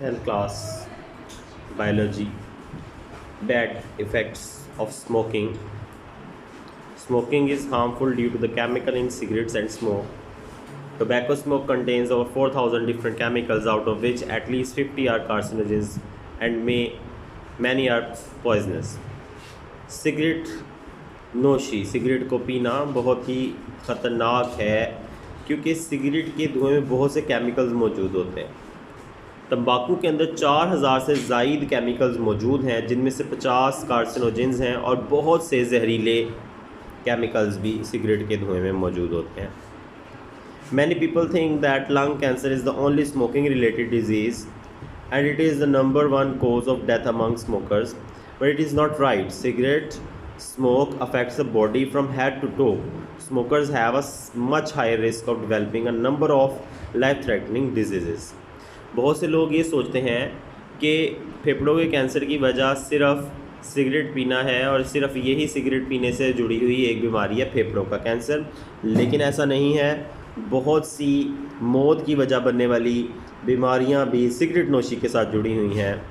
10th class biology. Bad effects of smoking. Smoking is harmful due to the chemical in cigarettes and smoke. Tobacco smoke contains over 4,000 different chemicals, out of which at least 50 are carcinogens and many are poisonous. Cigarette नोशी, cigarette को पीना बहुत ही ख़तरनाक है क्योंकि cigarette के धुएं में बहुत से केमिकल्स मौजूद होते हैं। तंबाकू के अंदर 4,000 से ज़ायद केमिकल्स मौजूद हैं, जिनमें से 50 कार्सिनोजेंस हैं और बहुत से जहरीले केमिकल्स भी सिगरेट के धुएं में मौजूद होते हैं। Many people think that lung cancer is the only smoking related disease and it is the number one cause of death among smokers, but it is not right. Cigarette smoke affects the body from head to toe. Smokers have a much higher risk of developing a number of life-threatening diseases. बहुत से लोग ये सोचते हैं कि फेफड़ों के cancer की वजह सिर्फ सिगरेट पीना है और सिर्फ यही सिगरेट पीने से जुड़ी हुई एक बीमारी है फेफड़ों का कैंसर, लेकिन ऐसा नहीं है। बहुत सी मौत की वजह बनने वाली बीमारियां भी सिगरेट नोशी के साथ जुड़ी हुई हैं।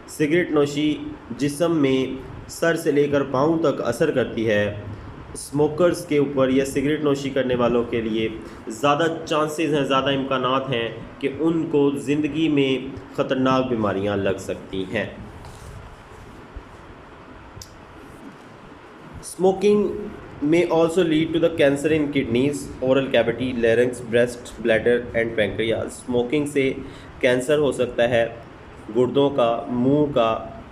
सिगरेट नोशी जिस्म में सर से लेकर पाँव तक असर करती है। स्मोकर्स के ऊपर या सिगरेट नोशी करने वालों के लिए ज़्यादा चांसेस हैं, ज़्यादा इम्कानात हैं कि उनको ज़िंदगी में ख़तरनाक बीमारियां लग सकती हैं। Smoking may also lead to the cancer in kidneys, oral cavity, larynx, breast, bladder and pancreas. Smoking से कैंसर हो सकता है गुर्दों का, मुंह का,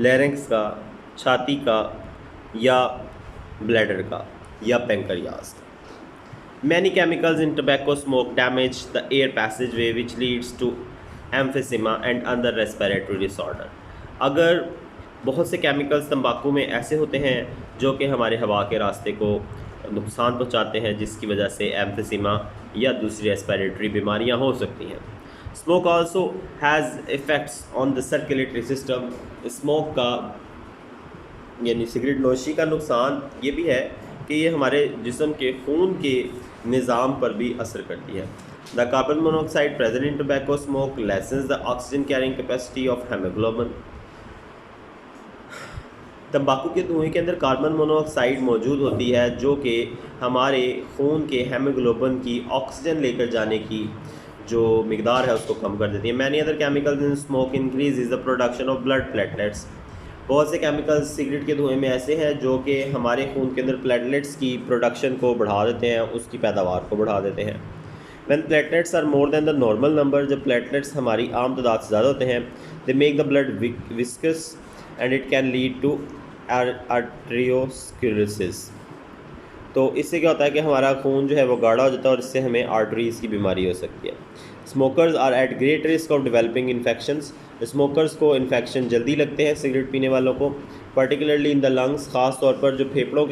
लैरिंक्स का, छाती का या ब्लैडर का या पेंक्रियाज का। Many chemicals in tobacco smoke damage the air passageway which leads to emphysema and other respiratory disorder. अगर बहुत से केमिकल्स तंबाकू में ऐसे होते हैं जो कि हमारे हवा के रास्ते को नुकसान पहुंचाते हैं, जिसकी वजह से एम्फिसीमा या दूसरी रेस्पिरेटरी बीमारियां हो सकती हैं। Smoke also has effects on the circulatory system. Smoke का यानी सिगरेट नोशी का नुकसान ये भी है कि ये हमारे जिस्म के खून के निज़ाम पर भी असर करती है। The carbon monoxide present in tobacco smoke lessons the oxygen carrying capacity of haemoglobin. तंबाकू के धुएं के अंदर कार्बन मोनोऑक्साइड मौजूद होती है जो कि हमारे खून के हेमोग्लोबिन की ऑक्सीजन लेकर जाने की जो मिकदार है उसको कम कर देती है। Many other chemicals in smoke increase the production of blood platelets. बहुत से केमिकल्स सिगरेट के धुएं में ऐसे हैं जो कि हमारे खून के अंदर प्लेटलेट्स की प्रोडक्शन को बढ़ा देते हैं, उसकी पैदावार को बढ़ा देते हैं। When platelets are more than the normal number, जब प्लेटलेट्स हमारी आम तादाद से ज़्यादा होते हैं, they make the blood viscous and it can lead to arteriosclerosis. तो इससे क्या होता है कि हमारा खून जो है वो गाढ़ा हो जाता है और इससे हमें आर्टरीज़ की बीमारी हो सकती है। Smokers are at great risk of developing infections. Smokers को इन्फेक्शन जल्दी लगते हैं सिगरेट पीने वालों को, पर्टिकुलरली इन द लंग्स। ख़ास तौर पर जो फेफड़ों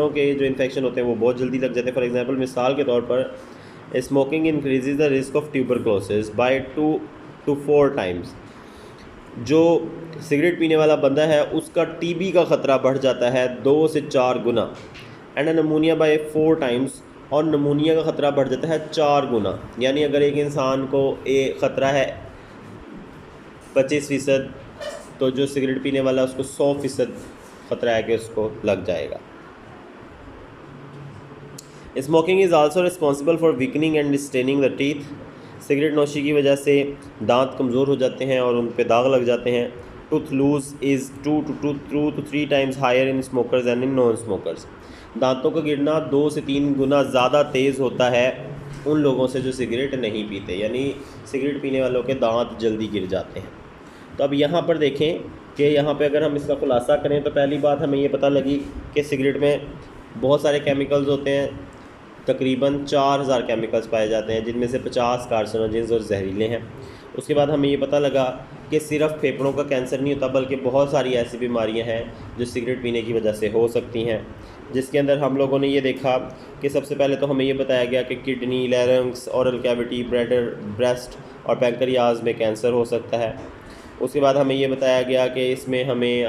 के जो इन्फेक्शन होते हैं वो बहुत जल्दी लग जाते हैं। फॉर एग्जांपल, मिसाल के तौर पर smoking increases the risk of tuberculosis by 2 to 4 times. जो सिगरेट पीने वाला बंदा है उसका टीबी का ख़तरा बढ़ जाता है 2 से 4 गुना, एंड नमूनिया बाय 4 टाइम्स, और नमूनिया का ख़तरा बढ़ जाता है 4 गुना। यानी अगर एक इंसान को एक ख़तरा है 25%, तो जो सिगरेट पीने वाला उसको 100% ख़तरा है कि उसको लग जाएगा। Smoking is also responsible for weakening and staining the teeth. Cigarette नोशी की वजह से दांत कमज़ोर हो जाते हैं और उन पे दाग लग जाते हैं। Tooth loss is 2 to 3 times higher in smokers and in non smokers. दांतों का गिरना 2 से 3 गुना ज़्यादा तेज़ होता है उन लोगों से जो सिगरेट नहीं पीते, यानी सिगरेट पीने वालों के दांत जल्दी गिर जाते हैं। तो अब यहाँ पर देखें कि यहाँ पे अगर हम इसका खुलासा करें तो पहली बात हमें ये पता लगी कि सिगरेट में बहुत सारे केमिकल्स होते हैं। तकरीबन 4,000 केमिकल्स पाए जाते हैं, जिनमें से 50 कार्सिनोजेंस और जहरीले हैं। उसके बाद हमें ये पता लगा कि सिर्फ फेफड़ों का कैंसर नहीं होता, बल्कि बहुत सारी ऐसी बीमारियां हैं जो सिगरेट पीने की वजह से हो सकती हैं, जिसके अंदर हम लोगों ने ये देखा कि सबसे पहले तो हमें ये बताया गया कि kidney, larynx, oral cavity, bladder, breast और पैंक्रियाज में कैंसर हो सकता है। उसके बाद हमें ये बताया गया कि इसमें हमें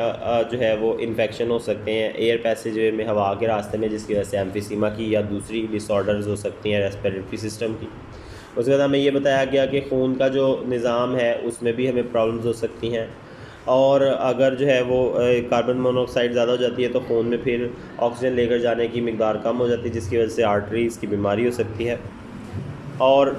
जो है वो इन्फेक्शन हो सकते हैं एयर पैसेज में, हवा के रास्ते में, जिसकी वजह से एम्फीसीमा की या दूसरी डिसऑर्डर्स हो सकती हैं रेस्पिरेटरी सिस्टम की। उसके बाद हमें ये बताया गया कि खून का जो निज़ाम है उसमें भी हमें प्रॉब्लम्स हो सकती हैं, और अगर जो है वो कार्बन मोनोऑक्साइड ज़्यादा हो जाती है तो खून में फिर ऑक्सीजन लेकर जाने की मिकदार कम हो जाती है, जिसकी वजह से आर्टरीज़ की बीमारी हो सकती है, और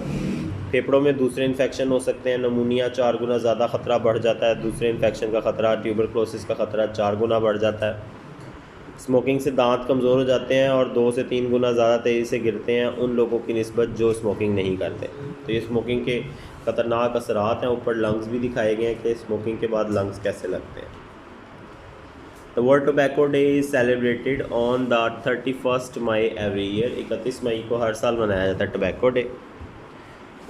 फेफड़ों में दूसरे इन्फेक्शन हो सकते हैं। नमूनिया 4 गुना ज़्यादा ख़तरा बढ़ जाता है, दूसरे इन्फेक्शन का ख़तरा, ट्यूबरक्लोसिस का ख़तरा 4 गुना बढ़ जाता है। स्मोकिंग से दांत कमज़ोर हो जाते हैं और 2 से 3 गुना ज़्यादा तेज़ी से गिरते हैं उन लोगों की निस्बत जो स्मोकिंग नहीं करते। तो ये स्मोकिंग के ख़तरनाक असरात हैं। ऊपर लंग्स भी दिखाए गए हैं कि स्मोकिंग के बाद लंग्स कैसे लगते हैं। The world tobacco day is celebrated on the 31 May every year. 31 मई को हर साल मनाया जाता है टोबैको डे।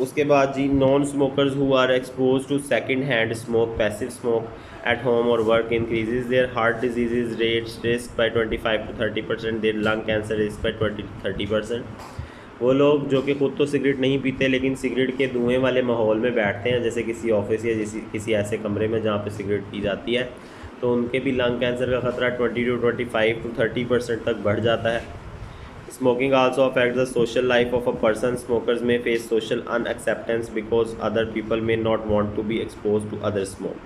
उसके बाद जी, non smokers who are exposed to second hand smoke, passive smoke at home और work increases their heart disease rates risk by 25 to 30%, their lung cancer risk by 20-30%। वो लोग जो कि ख़ुद तो सिगरेट नहीं पीते लेकिन सिगरेट के धुएँ वाले माहौल में बैठते हैं, जैसे किसी ऑफिस या किसी ऐसे कमरे में जहाँ पे सिगरेट पी जाती है, तो उनके भी लंग कैंसर का ख़तरा 25 to 30% तक बढ़ जाता है। Smoking also affects the social life of a person. Smokers may face social unacceptance because other people may not want to be exposed to other smoke.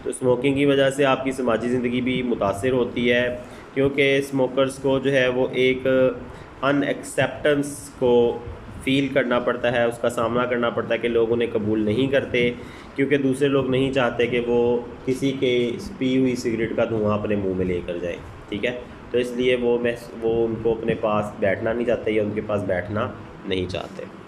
तो स्मोकिंग की वजह से आपकी समाजी ज़िंदगी भी मुतासिर होती है, क्योंकि स्मोकर्स को जो है वो एक अनएक्सेप्टेंस को फ़ील करना पड़ता है, उसका सामना करना पड़ता है कि लोग उन्हें कबूल नहीं करते, क्योंकि दूसरे लोग नहीं चाहते कि वो किसी के पी हुई सिगरेट का धुआं अपने मुंह में लेकर जाए। ठीक है, तो इसलिए वो उनको अपने पास बैठना नहीं चाहते या उनके पास बैठना नहीं चाहते।